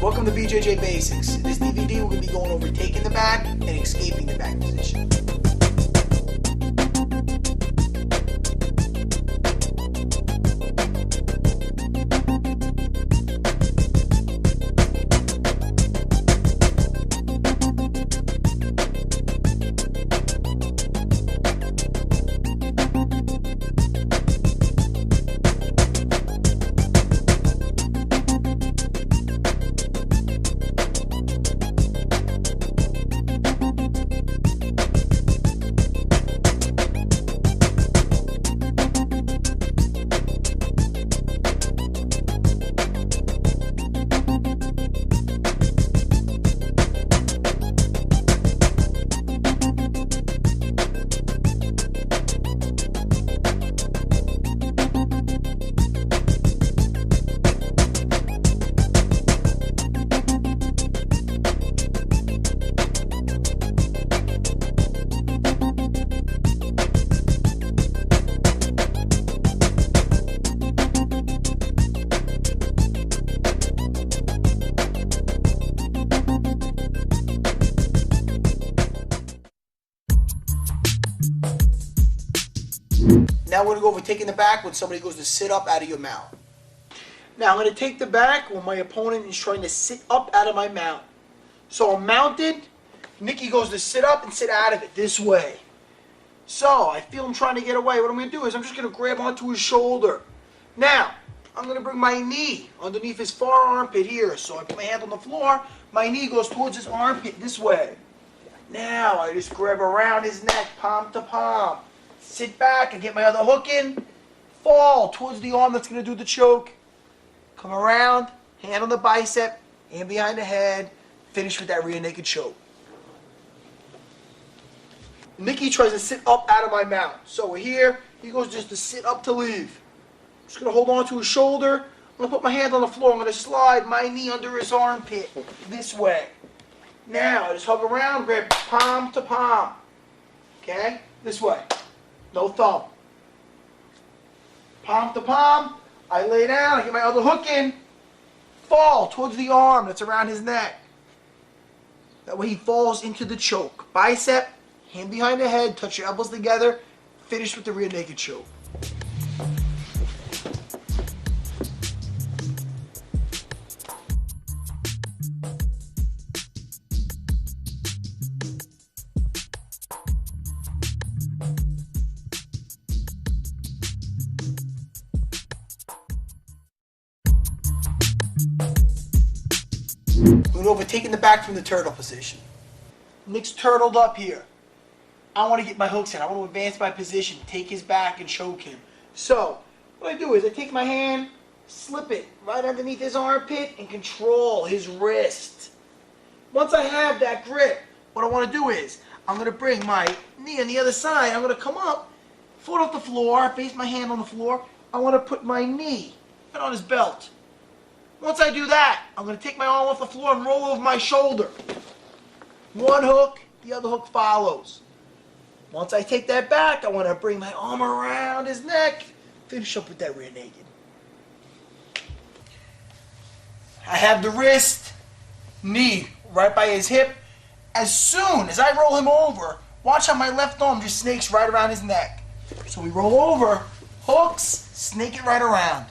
Welcome to BJJ Basics. In this DVD, we're going to be going over taking the back and escaping the back position. Now we're going to go over taking the back when somebody goes to sit up out of your mount. Now I'm going to take the back when my opponent is trying to sit up out of my mount. So I'm mounted. Nikki goes to sit up and sit out of it this way. So I feel him trying to get away. What I'm going to do is I'm just going to grab onto his shoulder. Now I'm going to bring my knee underneath his far armpit here. So I put my hand on the floor. My knee goes towards his armpit this way. Now I just grab around his neck, palm to palm. Sit back and get my other hook in. Fall towards the arm that's going to do the choke. Come around, hand on the bicep, hand behind the head. Finish with that rear naked choke. Nikki tries to sit up out of my mount. So we're here. He goes just to sit up to leave. I'm just going to hold on to his shoulder. I'm going to put my hand on the floor. I'm going to slide my knee under his armpit this way. Now I just hug around, grab palm to palm. Okay? This way. No thumb. Palm to palm. I lay down. I get my other hook in. Fall towards the arm that's around his neck. That way he falls into the choke. Bicep, hand behind the head, touch your elbows together. Finish with the rear naked choke. We're over taking the back from the turtle position. Nick's turtled up here. I want to get my hooks in. I want to advance my position, take his back and choke him. So, what I do is I take my hand, slip it right underneath his armpit and control his wrist. Once I have that grip, what I want to do is I'm going to bring my knee on the other side. I'm going to come up, foot off the floor, base my hand on the floor. I want to put my knee right on his belt. Once I do that, I'm going to take my arm off the floor and roll over my shoulder. One hook, the other hook follows. Once I take that back, I want to bring my arm around his neck, finish up with that rear naked. I have the wrist, knee right by his hip. As soon as I roll him over, watch how my left arm just snakes right around his neck. So we roll over, hooks, snake it right around.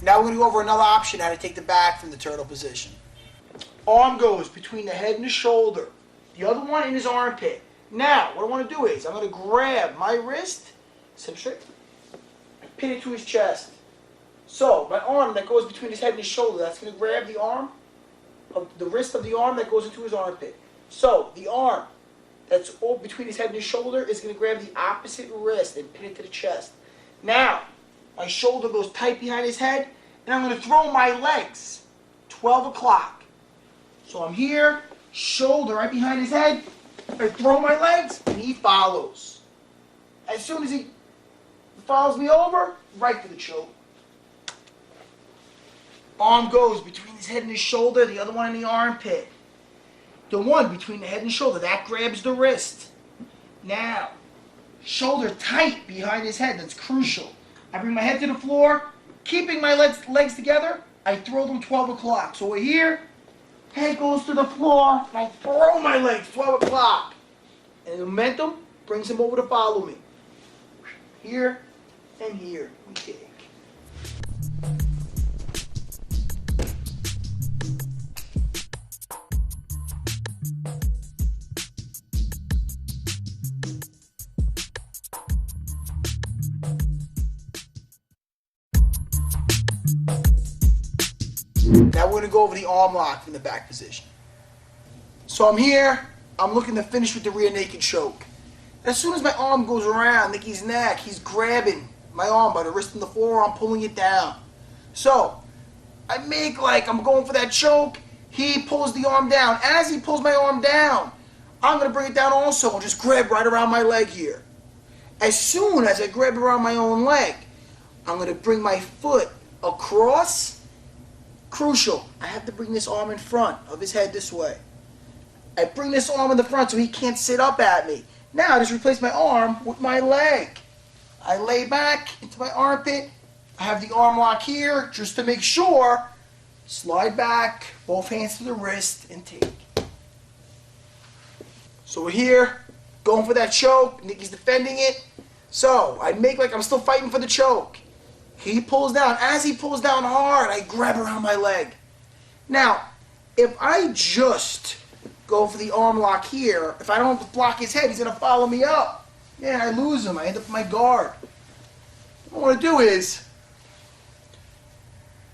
Now we're going to go over another option, how to take the back from the turtle position. Arm goes between the head and the shoulder. The other one in his armpit. Now, what I want to do is, I'm going to grab my wrist, sit up straight, and pin it to his chest. So, my arm that goes between his head and his shoulder, that's going to grab the arm, of the wrist of the arm that goes into his armpit. So, the arm that's all between his head and his shoulder is going to grab the opposite wrist and pin it to the chest. Now, my shoulder goes tight behind his head, and I'm going to throw my legs 12 o'clock. So I'm here, shoulder right behind his head. I throw my legs, and he follows. As soon as he follows me over, right for the choke. Arm goes between his head and his shoulder, the other one in the armpit. The one between the head and shoulder, that grabs the wrist. Now, shoulder tight behind his head, that's crucial. I bring my head to the floor, keeping my legs together, I throw them 12 o'clock. So we're here, head goes to the floor, and I throw my legs 12 o'clock. And the momentum brings him over to follow me. Here and here, we take. Now we're going to go over the arm lock from the back position. So I'm here, I'm looking to finish with the rear naked choke. As soon as my arm goes around Nicky's neck, he's grabbing my arm by the wrist and the forearm, pulling it down. So I make like I'm going for that choke, he pulls the arm down. As he pulls my arm down, I'm going to bring it down also and just grab right around my leg here. As soon as I grab around my own leg, I'm going to bring my foot across. Crucial, I have to bring this arm in front of his head this way. I bring this arm in the front so he can't sit up at me. Now I just replace my arm with my leg. I lay back into my armpit. I have the arm lock here just to make sure. Slide back, both hands to the wrist, and take. So we're here, going for that choke. Nicky's defending it. So I make like I'm still fighting for the choke. He pulls down. As he pulls down hard, I grab around my leg. Now, if I just go for the arm lock here, if I don't block his head, he's going to follow me up. Yeah, I lose him. I end up with my guard. What I want to do is,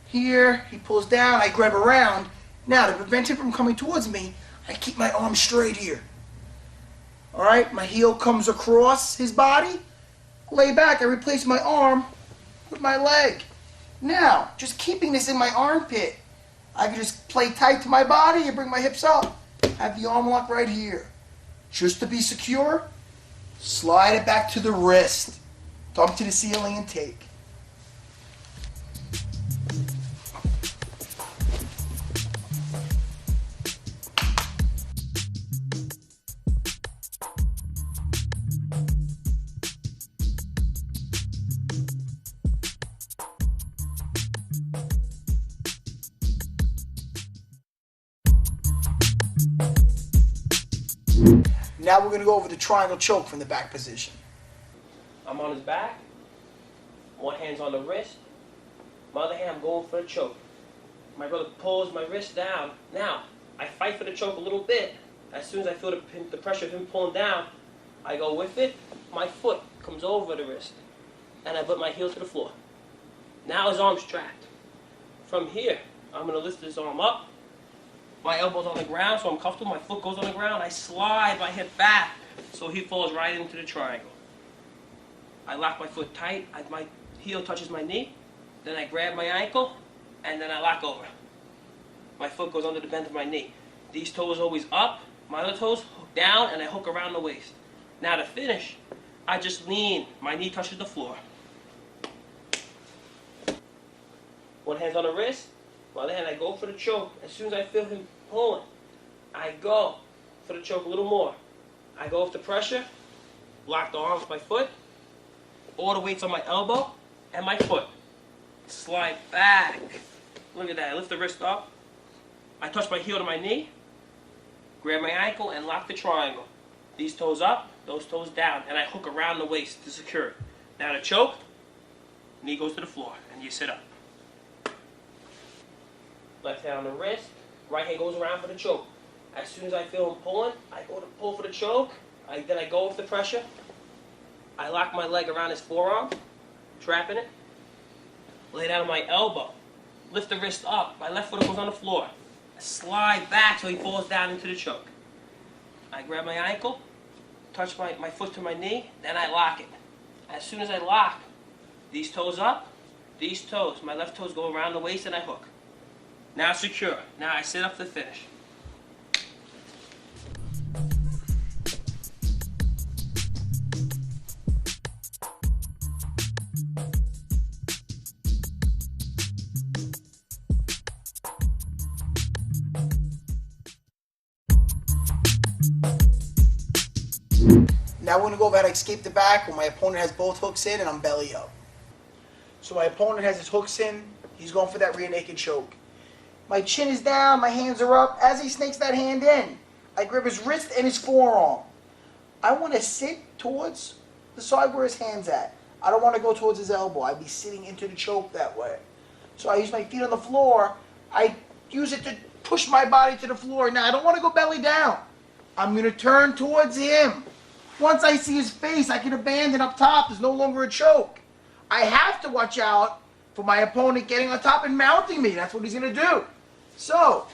here, he pulls down, I grab around. Now, to prevent him from coming towards me, I keep my arm straight here. All right, my heel comes across his body. Lay back, I replace my arm with my leg. Now, just keeping this in my armpit, I can just play tight to my body and bring my hips up. Have the arm lock right here. Just to be secure, slide it back to the wrist. Thumb to the ceiling and take. Now we're going to go over the triangle choke from the back position. I'm on his back, one hand's on the wrist, my other hand I'm going for the choke. My brother pulls my wrist down. Now, I fight for the choke a little bit. As soon as I feel the pressure of him pulling down, I go with it, my foot comes over the wrist, and I put my heel to the floor. Now his arm's trapped. From here, I'm going to lift his arm up. My elbow's on the ground, so I'm comfortable. My foot goes on the ground. I slide my hip back, so he falls right into the triangle. I lock my foot tight. My heel touches my knee. Then I grab my ankle, and then I lock over. My foot goes under the bend of my knee. These toes always up. My other toes hook down, and I hook around the waist. Now to finish, I just lean. My knee touches the floor. One hand's on the wrist. My other hand, I go for the choke. As soon as I feel him pulling, I go for the choke a little more. I go with the pressure, lock the arm with my foot, all the weight's on my elbow and my foot. Slide back. Look at that. I lift the wrist up. I touch my heel to my knee, grab my ankle, and lock the triangle. These toes up, those toes down, and I hook around the waist to secure it. Now to choke, knee goes to the floor, and you sit up. Left hand on the wrist, right hand goes around for the choke. As soon as I feel him pulling, I go to pull for the choke. Then I go with the pressure. I lock my leg around his forearm, trapping it. Lay down on my elbow. Lift the wrist up. My left foot goes on the floor. Slide back so he falls down into the choke. I grab my ankle, touch my foot to my knee, then I lock it. As soon as I lock, these toes up, these toes, my left toes go around the waist and I hook. Now secure. Now I sit up to finish. Now we're going to go over how to escape the back when my opponent has both hooks in and I'm belly up. So my opponent has his hooks in. He's going for that rear naked choke. My chin is down, my hands are up. As he snakes that hand in, I grab his wrist and his forearm. I want to sit towards the side where his hand's at. I don't want to go towards his elbow. I'd be sitting into the choke that way. So I use my feet on the floor. I use it to push my body to the floor. Now, I don't want to go belly down. I'm going to turn towards him. Once I see his face, I can abandon up top. There's no longer a choke. I have to watch out for my opponent getting on top and mounting me. That's what he's going to do. So,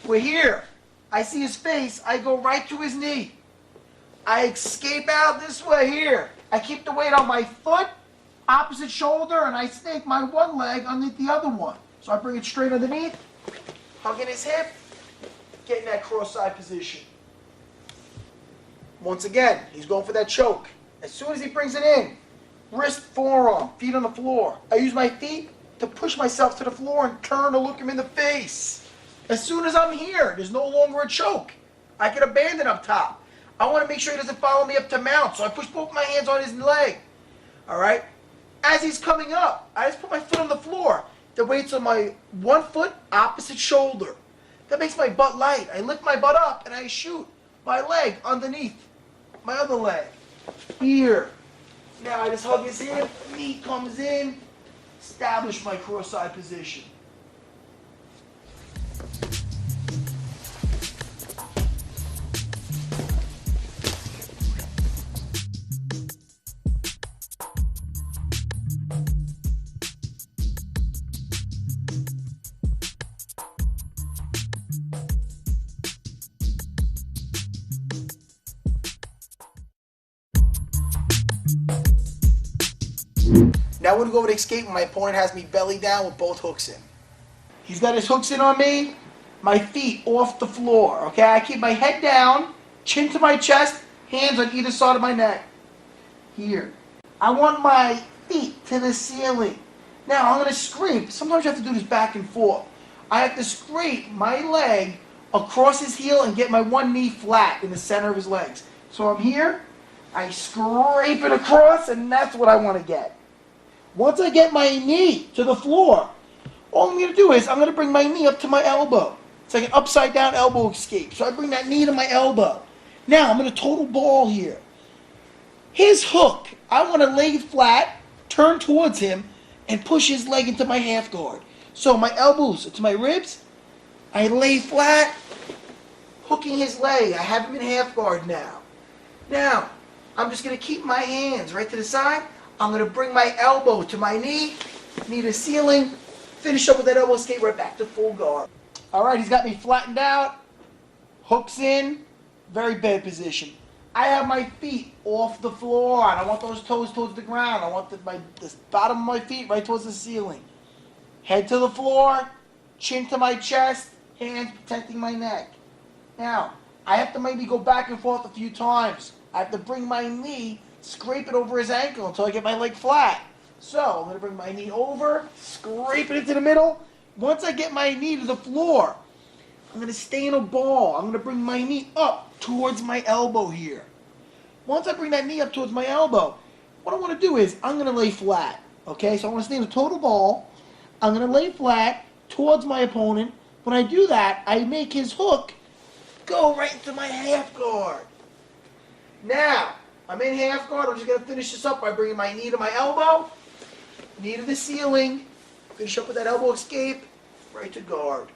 we're here. I see his face. I go right to his knee. I escape out this way here. I keep the weight on my foot, opposite shoulder, and I snake my one leg underneath the other one. So I bring it straight underneath, hugging his hip, getting that cross-side position. Once again, he's going for that choke. As soon as he brings it in, wrist, forearm, feet on the floor. I use my feet to push myself to the floor and turn to look him in the face. As soon as I'm here, there's no longer a choke. I can abandon up top. I want to make sure he doesn't follow me up to mount, so I push both my hands on his leg. All right? As he's coming up, I just put my foot on the floor. The weight's on my one foot, opposite shoulder. That makes my butt light. I lift my butt up, and I shoot my leg underneath my other leg. Here. Now I just hug his hip, knee comes in, establish my cross-side position. Now we're going to go over to escape when my opponent has me belly down with both hooks in. He's got his hooks in on me, my feet off the floor, okay? I keep my head down, chin to my chest, hands on either side of my neck. Here. I want my feet to the ceiling. Now I'm going to scrape. Sometimes you have to do this back and forth. I have to scrape my leg across his heel and get my one knee flat in the center of his legs. So I'm here, I scrape it across, and that's what I want to get. Once I get my knee to the floor, all I'm going to do is I'm going to bring my knee up to my elbow. It's like an upside down elbow escape. So I bring that knee to my elbow. Now I'm in a total ball here. His hook, I want to lay flat, turn towards him, and push his leg into my half guard. So my elbows to my ribs, I lay flat, hooking his leg. I have him in half guard now. Now, I'm just going to keep my hands right to the side. I'm going to bring my elbow to my knee to ceiling, finish up with that elbow escape right back to full guard. All right, he's got me flattened out, hooks in, very bad position. I have my feet off the floor. I don't want those toes towards the ground. I want the bottom of my feet right towards the ceiling. Head to the floor, chin to my chest, hands protecting my neck. Now, I have to maybe go back and forth a few times. I have to bring my knee, scrape it over his ankle until I get my leg flat. So, I'm going to bring my knee over, scrape it into the middle. Once I get my knee to the floor, I'm going to stay in a ball. I'm going to bring my knee up towards my elbow here. Once I bring that knee up towards my elbow, what I want to do is I'm going to lay flat. Okay, so I want to stay in a total ball. I'm going to lay flat towards my opponent. When I do that, I make his hook go right into my half guard. Now, I'm in half guard. I'm just going to finish this up by bringing my knee to my elbow, knee to the ceiling, finish up with that elbow escape, right to guard.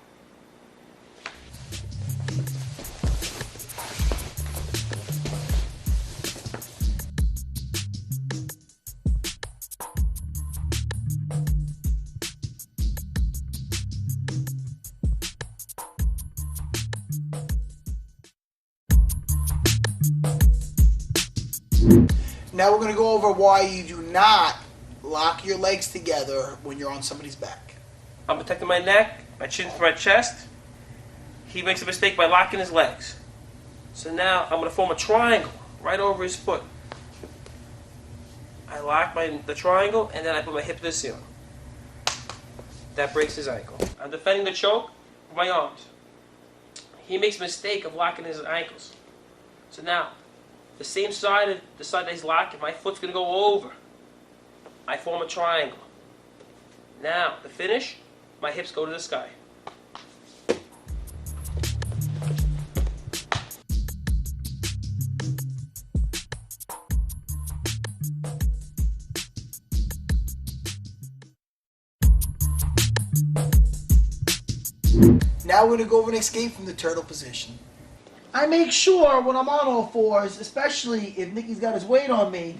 Now we're going to go over why you do not lock your legs together when you're on somebody's back. I'm protecting my neck, my chin to my chest. He makes a mistake by locking his legs. So now I'm going to form a triangle right over his foot. I lock the triangle, and then I put my hip to the ceiling. That breaks his ankle. I'm defending the choke with my arms. He makes a mistake of locking his ankles. So now, the same side, the side that he's locking, my foot's going to go over. I form a triangle. Now, the finish, my hips go to the sky. Now we're going to go over and escape from the turtle position. I make sure when I'm on all fours, especially if Nicky's got his weight on me,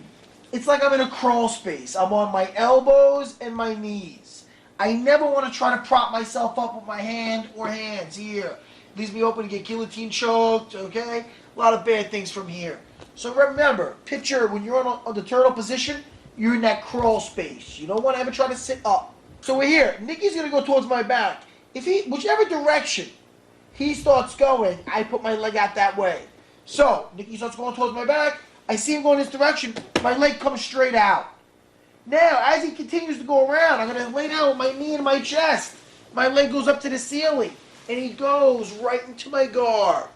it's like I'm in a crawl space. I'm on my elbows and my knees. I never want to try to prop myself up with my hand or hands here. Leaves me open to get guillotine choked, okay? A lot of bad things from here. So remember, picture when you're on the turtle position, you're in that crawl space. You don't want to ever try to sit up. So we're here. Nicky's going to go towards my back. Whichever direction he starts going, I put my leg out that way. So, Nicky starts going towards my back. I see him going this direction. My leg comes straight out. Now, as he continues to go around, I'm going to lay down with my knee in my chest. My leg goes up to the ceiling, and he goes right into my guard.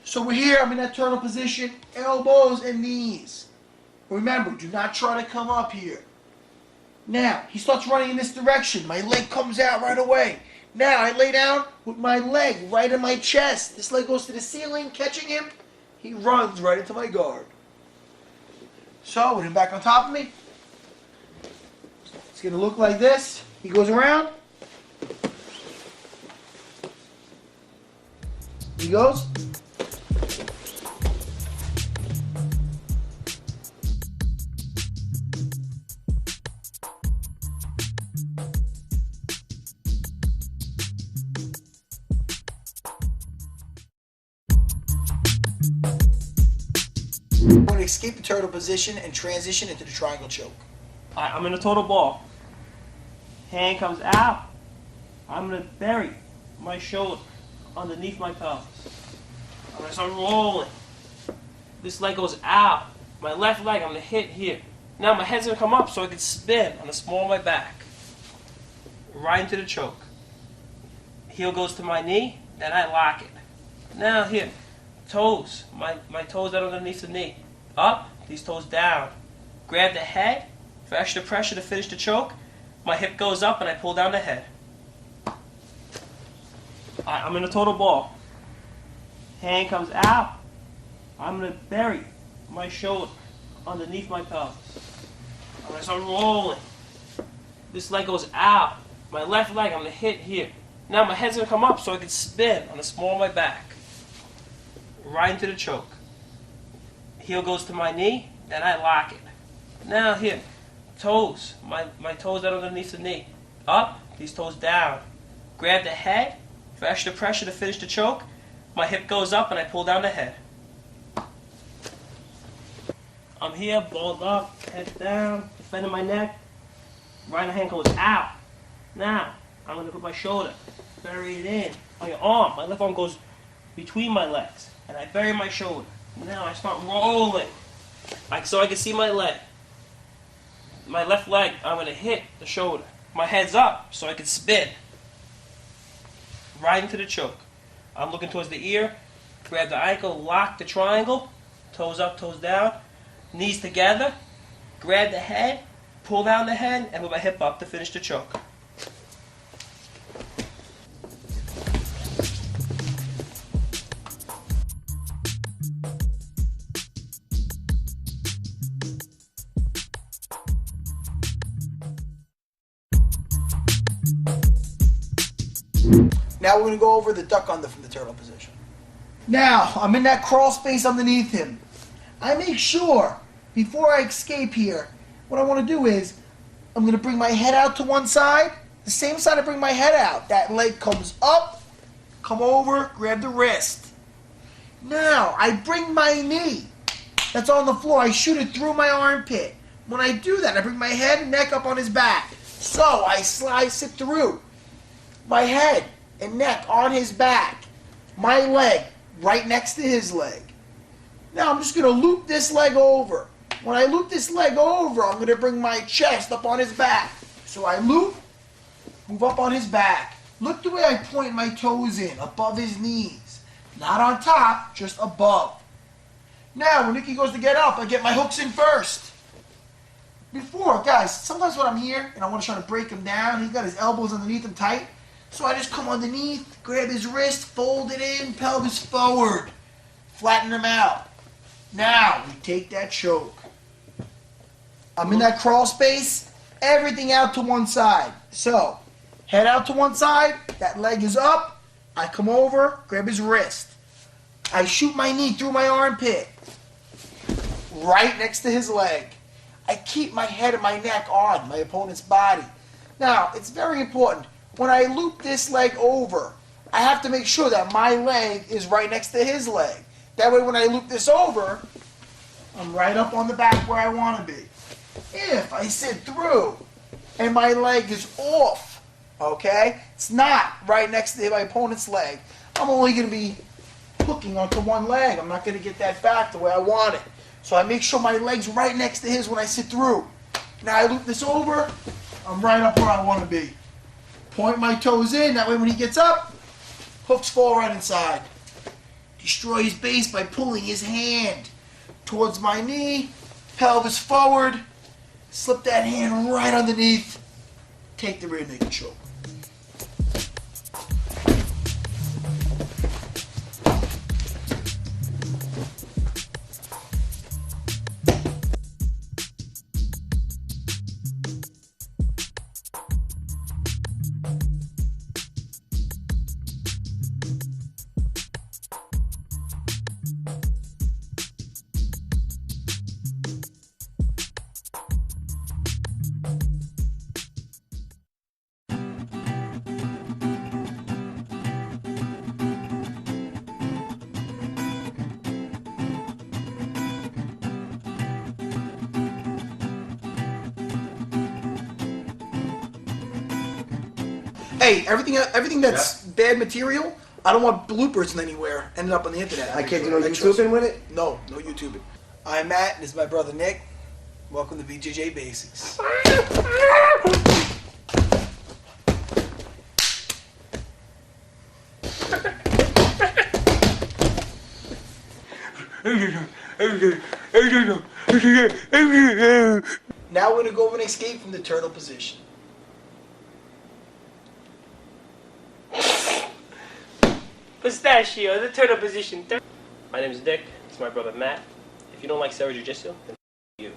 So we're here. I'm in that turtle position, elbows and knees. Remember, do not try to come up here. Now, he starts running in this direction. My leg comes out right away. Now, I lay down with my leg right in my chest. This leg goes to the ceiling, catching him. He runs right into my guard. So, with him back on top of me, it's going to look like this. He goes around. He goes. I'm going to escape the turtle position and transition into the triangle choke. I'm in a total ball. Hand comes out. I'm going to bury my shoulder underneath my pelvis. I'm going to start rolling. This leg goes out. My left leg, I'm going to hit here. Now my head's going to come up so I can spin on the small of my back. Right into the choke. Heel goes to my knee, then I lock it. Now here, toes. My toes that are underneath the knee. Up, these toes down. Grab the head for extra pressure to finish the choke. My hip goes up and I pull down the head. I'm in a total ball. Hand comes out. I'm going to bury my shoulder underneath my pelvis. I'm going to start rolling. This leg goes out. My left leg, I'm going to hit here. Now my head's going to come up so I can spin on the small of my back. Right into the choke. Heel goes to my knee, then I lock it. Now here, toes. My toes that are underneath the knee. Up, these toes down. Grab the head for extra pressure to finish the choke. My hip goes up and I pull down the head. I'm here, balled up, head down, defending my neck. Right hand goes out. Now, I'm going to put my shoulder, bury it in on your arm. My left arm goes between my legs, and I bury my shoulder. Now I start rolling, so I can see my leg. My left leg, I'm going to hit the shoulder. My head's up, so I can spin. Right into the choke. I'm looking towards the ear. Grab the ankle, lock the triangle. Toes up, toes down. Knees together. Grab the head, pull down the head, and move my hip up to finish the choke. Now we're going to go over the duck under from the turtle position. Now, I'm in that crawl space underneath him. I make sure, before I escape here, what I want to do is, I'm going to bring my head out to one side. The same side I bring my head out. That leg comes up, come over, grab the wrist. Now, I bring my knee that's on the floor. I shoot it through my armpit. When I do that, I bring my head and neck up on his back. So, I slice it through. My head and neck on his back. My leg right next to his leg. Now I'm just going to loop this leg over. When I loop this leg over, I'm going to bring my chest up on his back. So I loop, move up on his back. Look the way I point my toes in, above his knees. Not on top, just above. Now, when Nicky goes to get up, I get my hooks in first. Before, guys, sometimes when I'm here and I want to try to break him down, he's got his elbows underneath him tight. So I just come underneath, grab his wrist, fold it in, pelvis forward, flatten him out. Now, we take that choke. I'm in that crawl space, everything out to one side. So, head out to one side, that leg is up, I come over, grab his wrist. I shoot my knee through my armpit, right next to his leg. I keep my head and my neck on my opponent's body. Now, it's very important. When I loop this leg over, I have to make sure that my leg is right next to his leg. That way when I loop this over, I'm right up on the back where I want to be. If I sit through and my leg is off, okay, it's not right next to my opponent's leg, I'm only going to be hooking onto one leg. I'm not going to get that back the way I want it. So I make sure my leg's right next to his when I sit through. Now I loop this over, I'm right up where I want to be. Point my toes in, that way when he gets up, hooks fall right inside. Destroy his base by pulling his hand towards my knee, pelvis forward, slip that hand right underneath, take the rear naked choke. Hey, everything that's bad material, I don't want bloopers anywhere ending up on the internet. I can't do no YouTubing with it? No YouTubing. I'm Matt, and this is my brother Nick. Welcome to BJJ Basics. Now we're going to go over and escape from the turtle position. Pistachio, the turtle position. My name is Dick. It's my brother Matt. If you don't like Sarah Jiu-Jitsu, then you.